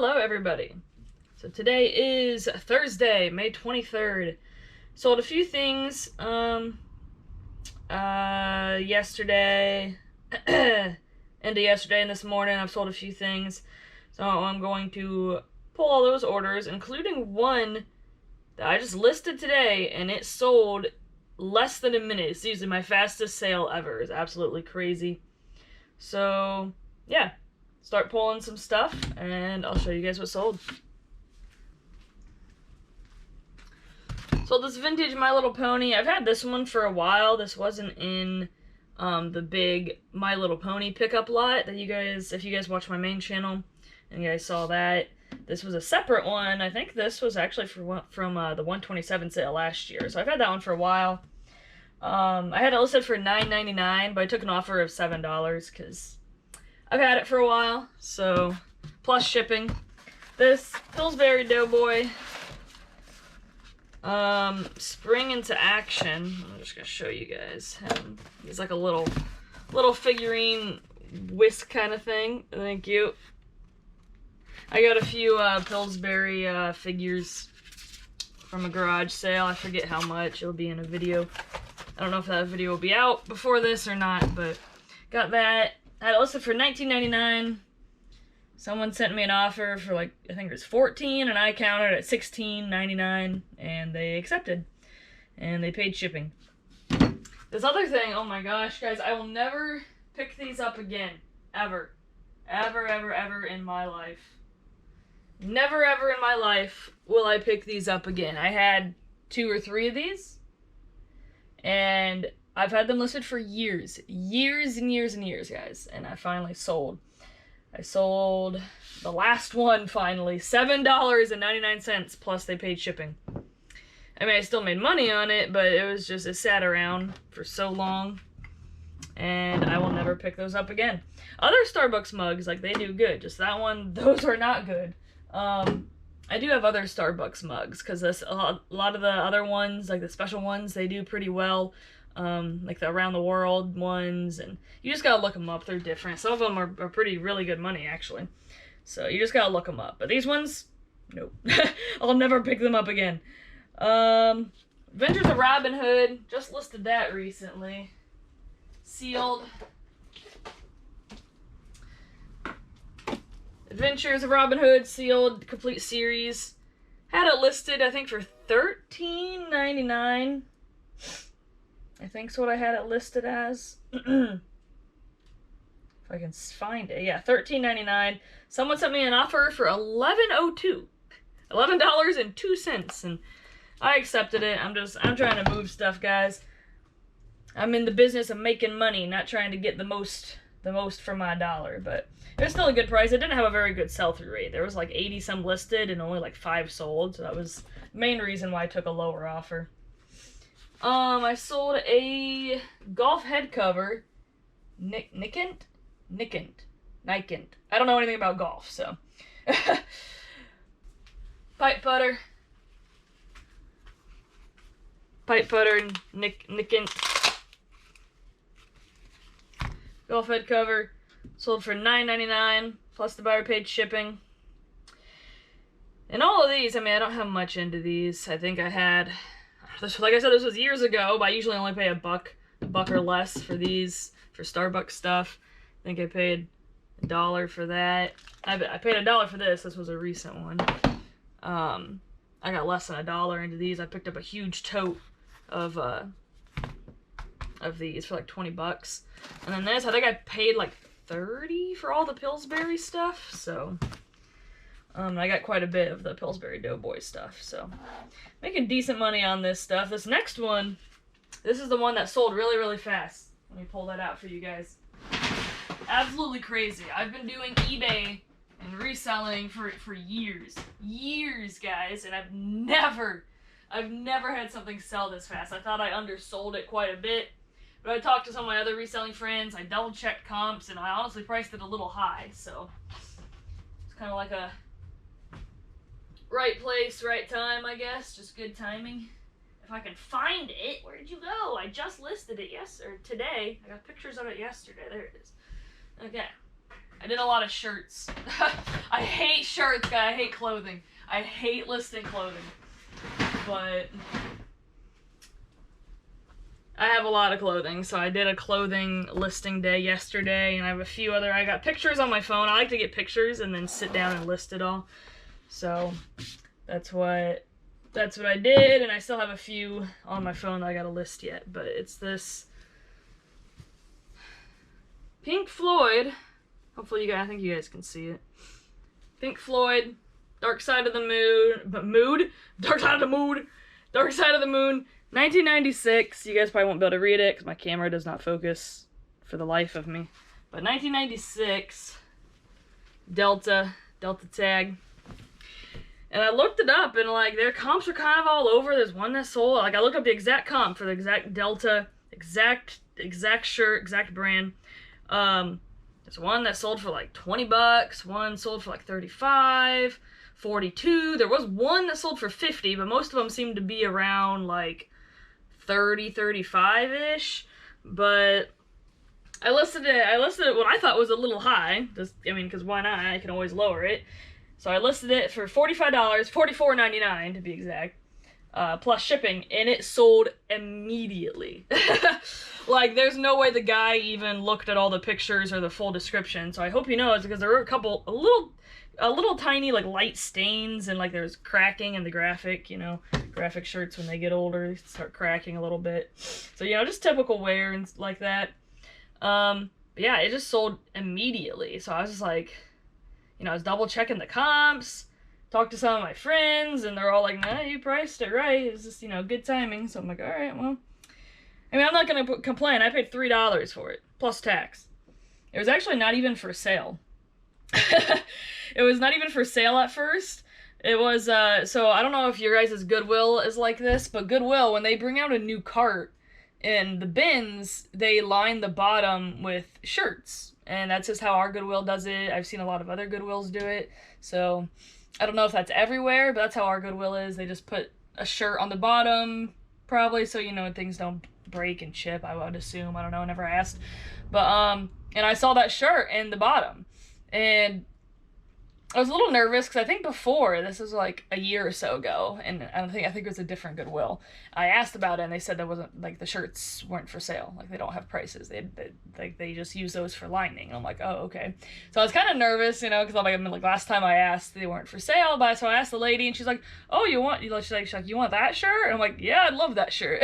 Hello everybody. So today is Thursday, May 23rd. Sold a few things yesterday into yesterday and this morning. I've sold a few things. So I'm going to pull all those orders, including one that I just listed today and it sold less than a minute. It's usually my fastest sale ever. It's absolutely crazy. So yeah, start pulling some stuff and I'll show you guys what sold. So this vintage My Little Pony, I've had this one for a while. This wasn't in the big My Little Pony pickup lot that you guys, if you guys watch my main channel and you guys saw that. This was a separate one. I think this was actually from the 127 sale last year. So I've had that one for a while. I had it listed for $9.99, but I took an offer of $7 because I've had it for a while. So, plus shipping. This Pillsbury Doughboy, spring into action. I'm just gonna show you guys him. He's like a little figurine whisk kind of thing. Thank you. I got a few Pillsbury figures from a garage sale. I forget how much. It'll be in a video. I don't know if that video will be out before this or not, but got that. I had it listed for $19.99. Someone sent me an offer for like, I think it was $14, and I counted at $16.99, and they accepted. And they paid shipping. This other thing, oh my gosh, guys, I will never pick these up again. Ever. Ever, ever, ever in my life. Never ever in my life will I pick these up again. I had 2 or 3 of these, and I've had them listed for years. Years and years and years, guys. And I finally sold. I sold the last one finally. $7.99 plus they paid shipping. I mean, I still made money on it, but it was just, it sat around for so long. And I will never pick those up again. Other Starbucks mugs, like, they do good. Just that one, those are not good. I do have other Starbucks mugs, because a lot of the other ones, like the special ones, they do pretty well. Like the around the world ones, and you just gotta look them up. They're different. Some of them are really good money, actually. So you just gotta look them up. But these ones, nope. I'll never pick them up again. Adventures of Robin Hood, just listed that recently. Sealed. Adventures of Robin Hood, sealed, complete series. Had it listed, I think, for $13.99. I think's what I had it listed as. If I can find it. Yeah, $13.99. Someone sent me an offer for $11.02. $11.02. And I accepted it. I'm trying to move stuff, guys. I'm in the business of making money, not trying to get the most for my dollar, but it was still a good price. It didn't have a very good sell-through rate. There was like 80 some listed and only like 5 sold, so that was the main reason why I took a lower offer. I sold a golf head cover, Nikent. I don't know anything about golf, so. Pipe putter, Nikent. Golf head cover, sold for $9.99, plus the buyer paid shipping. And all of these, I mean, I don't have much into these. I think I had, like I said, this was years ago, but I usually only pay a buck or less for these, for Starbucks stuff. I think I paid $1 for that. I paid $1 for this. This was a recent one. I got less than $1 into these. I picked up a huge tote of these for like 20 bucks. And then this, I think I paid like 30 for all the Pillsbury stuff, so I got quite a bit of the Pillsbury Doughboy stuff, so making decent money on this stuff. This next one, this is the one that sold really, really fast. Let me pull that out for you guys. Absolutely crazy. I've been doing eBay and reselling for years, guys, and I've never had something sell this fast. I thought I undersold it quite a bit. But I talked to some of my other reselling friends, I double-checked comps, and I honestly priced it a little high, so it's kind of like a right place, right time, I guess. Just good timing. If I can find it, where'd you go? I just listed it today. I got pictures of it yesterday. There it is. Okay. I did a lot of shirts. I hate shirts, guys. I hate clothing. I hate listing clothing. But I have a lot of clothing, so I did a clothing listing day yesterday, and I have a few other, I got pictures on my phone. I like to get pictures and then sit down and list it all. So that's what I did, and I still have a few on my phone that I gotta list yet, but it's this Pink Floyd, hopefully I think you guys can see it. Pink Floyd, Dark Side of the Moon, Dark Side of the Moon, 1996. You guys probably won't be able to read it because my camera does not focus for the life of me. But 1996, Delta tag. And I looked it up, and like their comps are kind of all over. There's one that sold, like I looked up the exact comp for the exact Delta, exact shirt, exact brand. There's one that sold for like 20 bucks, one sold for like 35, 42. There was one that sold for 50, but most of them seemed to be around like 30, 35-ish. But I listed it what I thought was a little high. Just, I mean, because why not? I can always lower it. So I listed it for $45, $44.99 to be exact, plus shipping, and it sold immediately. Like, there's no way the guy even looked at all the pictures or the full description. So I hope he knows, because there were a little tiny, like, light stains, and, like, there's cracking in the graphic, you know. Graphic shirts, when they get older, they start cracking a little bit. So, you know, just typical wear and like that. But yeah, it just sold immediately. So I was just like, you know, I was double checking the comps, talked to some of my friends, and they're all like, nah, you priced it right. It was just, you know, good timing. So I'm like, all right, well, I mean, I'm not going to complain. I paid $3 for it, plus tax. It was actually not even for sale. It was not even for sale at first. It was, so I don't know if your guys' Goodwill is like this, but Goodwill, when they bring out a new cart in the bins, they line the bottom with shirts. And that's just how our Goodwill does it. I've seen a lot of other Goodwills do it. So I don't know if that's everywhere, but that's how our Goodwill is. They just put a shirt on the bottom, probably, so, you know, things don't break and chip, I would assume. I don't know, I never asked. But, and I saw that shirt in the bottom. And I was a little nervous because I think before, this was like a year or so ago, and I think it was a different Goodwill. I asked about it, and they said that wasn't, like, the shirts weren't for sale. Like, they don't have prices. They just use those for lining. And I'm like, oh, okay. So I was kind of nervous, you know, because I'm like, last time I asked, they weren't for sale. But so I asked the lady, and she's like, oh, you want that shirt? And I'm like, yeah, I'd love that shirt.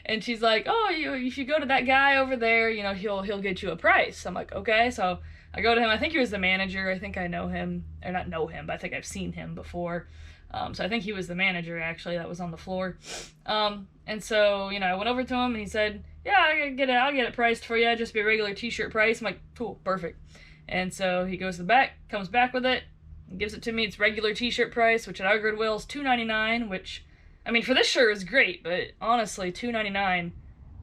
And she's like, oh, if you go to that guy over there, you know, he'll get you a price. I'm like, okay. So I go to him. I think he was the manager. I think I know him, or not know him, but I think I've seen him before. So I think he was the manager, actually, that was on the floor. And so, you know, I went over to him, and he said, yeah, I'll get it priced for you. Just be a regular t-shirt price. I'm like, cool, perfect. And so he goes to the back, comes back with it, and gives it to me. It's regular t-shirt price, which at our Goodwill is $2.99, which, I mean, for this shirt is great, but honestly, $2.99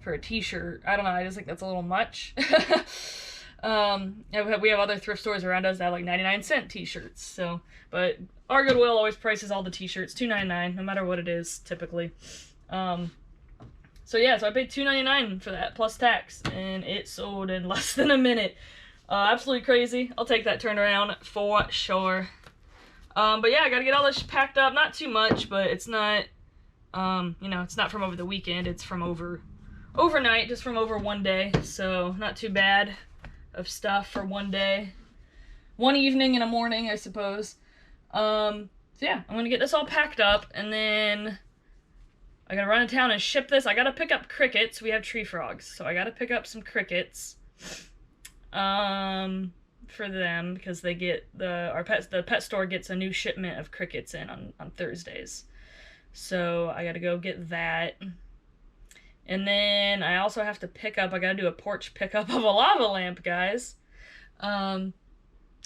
for a t-shirt, I don't know, I just think that's a little much. We have other thrift stores around us that have like 99-cent t-shirts, so, but our Goodwill always prices all the t-shirts $2.99, no matter what it is, typically. So yeah, so I paid $2.99 for that, plus tax, and it sold in less than a minute. Absolutely crazy. I'll take that turnaround for sure. But yeah, I gotta get all this packed up, not too much, but it's not, you know, it's not from over the weekend, it's from overnight, just from over one day, so not too bad of stuff for one day. One evening and a morning, I suppose. So yeah, I'm gonna get this all packed up, and then I gotta run to town and ship this. I gotta pick up crickets. We have tree frogs, so I gotta pick up some crickets for them, because they get the pet store gets a new shipment of crickets in on Thursdays. So I gotta go get that. And then I also have to I gotta do a porch pickup of a lava lamp, guys. To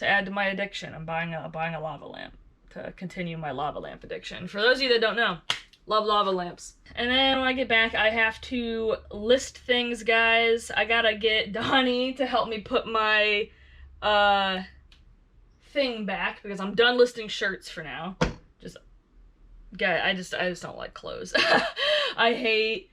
add to my addiction. I'm buying a lava lamp to continue my lava lamp addiction. For those of you that don't know, love lava lamps. And then when I get back, I have to list things, guys. I gotta get Donnie to help me put my thing back, because I'm done listing shirts for now. I just don't like clothes. I hate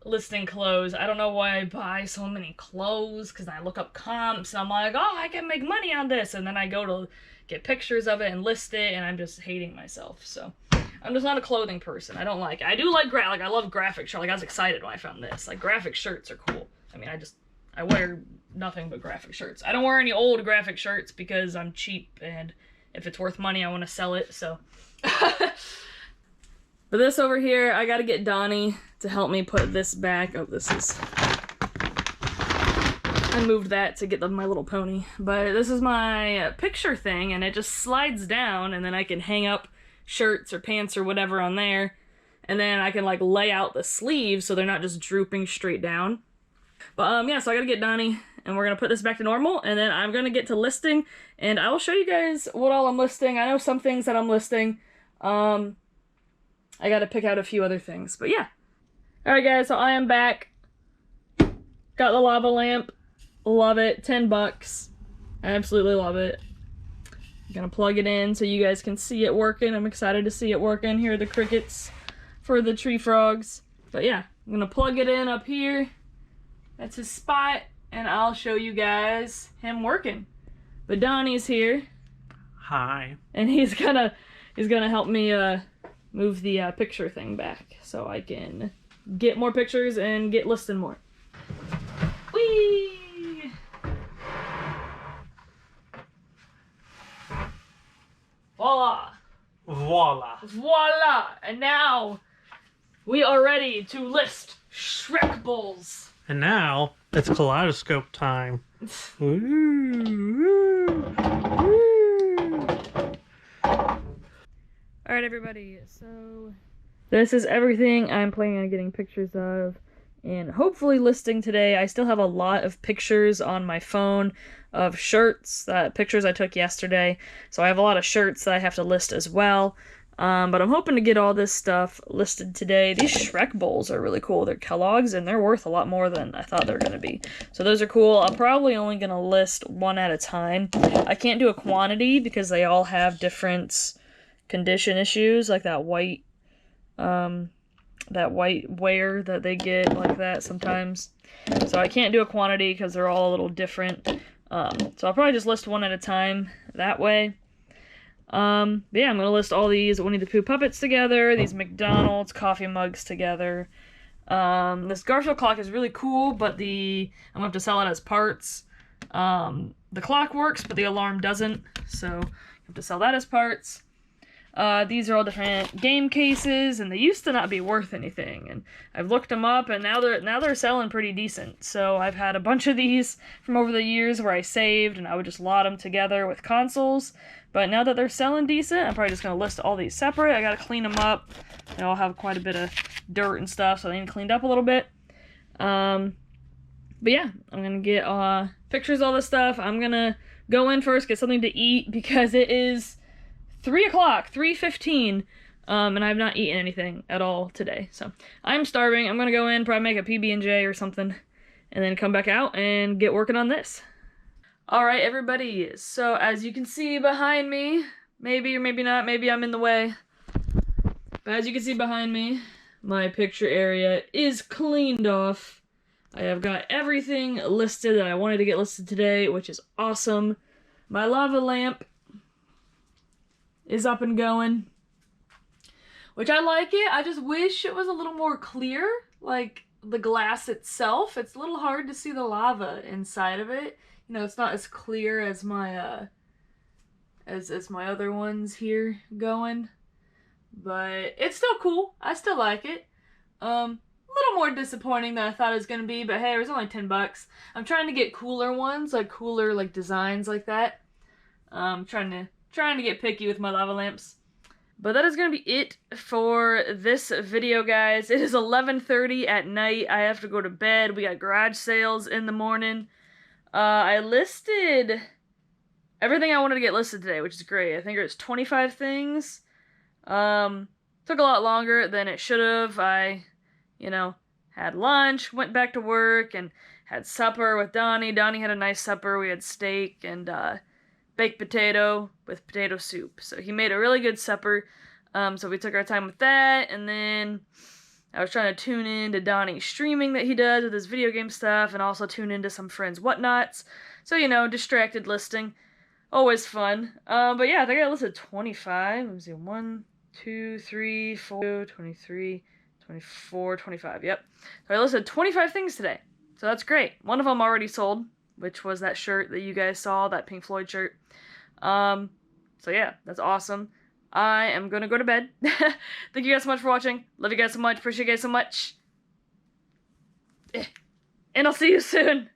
listing clothes. I don't know why I buy so many clothes, because I look up comps and I'm like, oh, I can make money on this, and then I go to get pictures of it and list it, and I'm just hating myself. So I'm just not a clothing person. I don't like it. I do like like I love graphic shirts. Like I was excited when I found this. Like graphic shirts are cool. I mean, I wear nothing but graphic shirts. I don't wear any old graphic shirts because I'm cheap, and if it's worth money, I want to sell it. So but this over here, I gotta get Donnie to help me put this back. Oh, this is... I moved that to get My Little Pony. But this is my picture thing, and it just slides down, and then I can hang up shirts or pants or whatever on there. And then I can, like, lay out the sleeves so they're not just drooping straight down. But, yeah, so I gotta get Donnie, and we're gonna put this back to normal, and then I'm gonna get to listing, and I will show you guys what all I'm listing. I know some things that I'm listing. I gotta pick out a few other things, but yeah. Alright guys, so I am back. Got the lava lamp. Love it. 10 bucks. I absolutely love it. I'm gonna plug it in so you guys can see it working. I'm excited to see it working. Here are the crickets for the tree frogs. But yeah, I'm gonna plug it in up here. That's his spot, and I'll show you guys him working. But Donnie's here. Hi. And he's gonna help me move the picture thing back so I can get more pictures and get listed more. Whee! Voila! Voila. Voila! And now we are ready to list Shrek Bulls. And now it's kaleidoscope time. Woo, woo, woo. Alright everybody, so this is everything I'm planning on getting pictures of and hopefully listing today. I still have a lot of pictures on my phone of shirts, pictures I took yesterday, so I have a lot of shirts that I have to list as well. But I'm hoping to get all this stuff listed today. These Shrek Bowls are really cool. They're Kellogg's, and they're worth a lot more than I thought they were going to be. So those are cool. I'm probably only going to list one at a time. I can't do a quantity because they all have different condition issues, like that white wear that they get like that sometimes. So I can't do a quantity because they're all a little different. So I'll probably just list one at a time that way. But yeah, I'm gonna list all these Winnie the Pooh puppets together, these McDonald's coffee mugs together. This Garfield clock is really cool, but I'm gonna have to sell it as parts. The clock works, but the alarm doesn't, so you have to sell that as parts. These are all different game cases, and they used to not be worth anything, and I've looked them up, and now they're selling pretty decent. So I've had a bunch of these from over the years where I saved, and I would just lot them together with consoles, but now that they're selling decent, I'm probably just going to list all these separate. I gotta clean them up. They all have quite a bit of dirt and stuff, so they need cleaned up a little bit. But yeah, I'm gonna get pictures of all this stuff. I'm gonna go in first, get something to eat, because it is 3 o'clock, 3:15, and I've not eaten anything at all today, so I'm starving. I'm gonna go in, probably make a PB&J or something, and then come back out and get working on this. Alright everybody, so as you can see behind me, maybe or maybe not, maybe I'm in the way, but as you can see behind me, my picture area is cleaned off. I have got everything listed that I wanted to get listed today, which is awesome. My lava lamp is up and going, which I like it. I just wish it was a little more clear, like the glass itself. It's a little hard to see the lava inside of it. You know, it's not as clear as my as my other ones here going, but it's still cool. I still like it. A little more disappointing than I thought it was gonna be, but hey, it was only 10 bucks. I'm trying to get cooler ones, like cooler like designs like that. Trying to get picky with my lava lamps. But that is going to be it for this video, guys. It is 11:30 at night. I have to go to bed. We got garage sales in the morning. I listed everything I wanted to get listed today, which is great. I think it was 25 things. Took a lot longer than it should have. I, had lunch, went back to work, and had supper with Donnie. Donnie had a nice supper. We had steak and baked potato with potato soup. So he made a really good supper. So we took our time with that, and then I was trying to tune in to Donnie's streaming that he does with his video game stuff, and also tune into some friends' whatnots. So, you know, distracted listening. Always fun. But yeah, I think I listed 25. Let me see. 1, 2, 3, 4, 23, 24, 25. Yep. So I listed 25 things today. So that's great. One of them already sold, which was that shirt that you guys saw, that Pink Floyd shirt. So yeah, that's awesome. I am gonna go to bed. Thank you guys so much for watching. Love you guys so much. Appreciate you guys so much. And I'll see you soon.